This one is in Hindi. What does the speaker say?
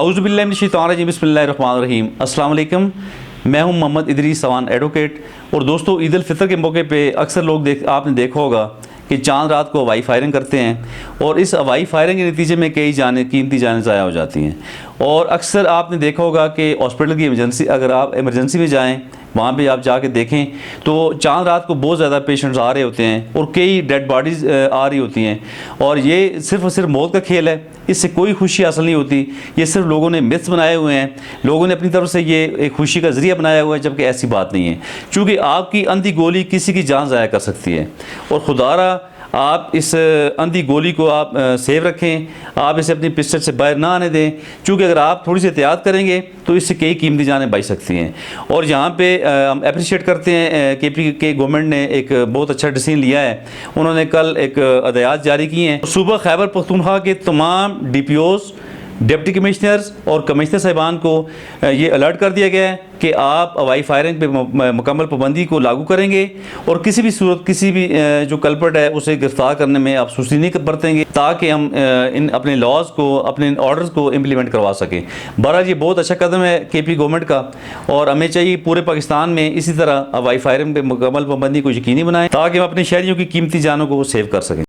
औज़ुबिल्लाहिमिनश्शैतानिर्रजीम बिस्मिल्लाहिर्रहमानिर्रहीम। अस्सलाम वालेकुम। मैं हूं मोहम्मद इदरीस सवान एडवोकेट। और दोस्तों, ईद उल फितर के मौके पे अक्सर लोग आपने देखा होगा कि चांद रात को हवाई फायरिंग करते हैं और इस हवाई फायरिंग के नतीजे में कई कीमती जानें ज़ाया हो जाती हैं। और अक्सर आपने देखा होगा कि हॉस्पिटल की इमरजेंसी, अगर आप इमरजेंसी में जाएं, वहाँ पे आप जाके देखें तो चांद रात को बहुत ज़्यादा पेशेंट्स आ रहे होते हैं और कई डेड बॉडीज़ आ रही होती हैं। और ये सिर्फ़ और सिर्फ मौत का खेल है, इससे कोई खुशी हासिल नहीं होती। ये सिर्फ लोगों ने मिथ्स बनाए हुए हैं, लोगों ने अपनी तरफ से ये एक खुशी का ज़रिया बनाया हुआ है, जबकि ऐसी बात नहीं है। चूँकि आपकी अंधी गोली किसी की जान ज़ाया कर सकती है और खुदारा आप इस अंधी गोली को आप सेव रखें, आप इसे अपनी पिस्टल से बाहर ना आने दें। चूँकि अगर आप थोड़ी सी एहतियात करेंगे तो इससे कई कीमती जानें बच सकती हैं। और यहाँ पे हम अप्रिशिएट करते हैं KP के गवर्नमेंट ने एक बहुत अच्छा डिसीजन लिया है। उन्होंने कल एक हदायत जारी की हैं। सूबा खैबर पख्तूनख्वा के तमाम DPOs, डिप्टी कमिश्नर्स और कमिश्नर साहिबान को ये अलर्ट कर दिया गया है कि आप हवाई फायरिंग पे मुकम्मल पाबंदी को लागू करेंगे और किसी भी सूरत किसी भी जो कल्प्रिट है उसे गिरफ्तार करने में आप सुस्ती नहीं बरतेंगे, ताकि हम इन अपने लॉज को, अपने ऑर्डर्स को इम्प्लीमेंट करवा सकें। बहरहाल ये बहुत अच्छा कदम है KP गवर्नमेंट का, और हमें चाहिए पूरे पाकिस्तान में इसी तरह हवाई फायरिंग पे मुकम्मल पाबंदी को यकीनी बनाएं, ताकि हम अपने शहरियों की कीमती जानों को सेव कर सकें।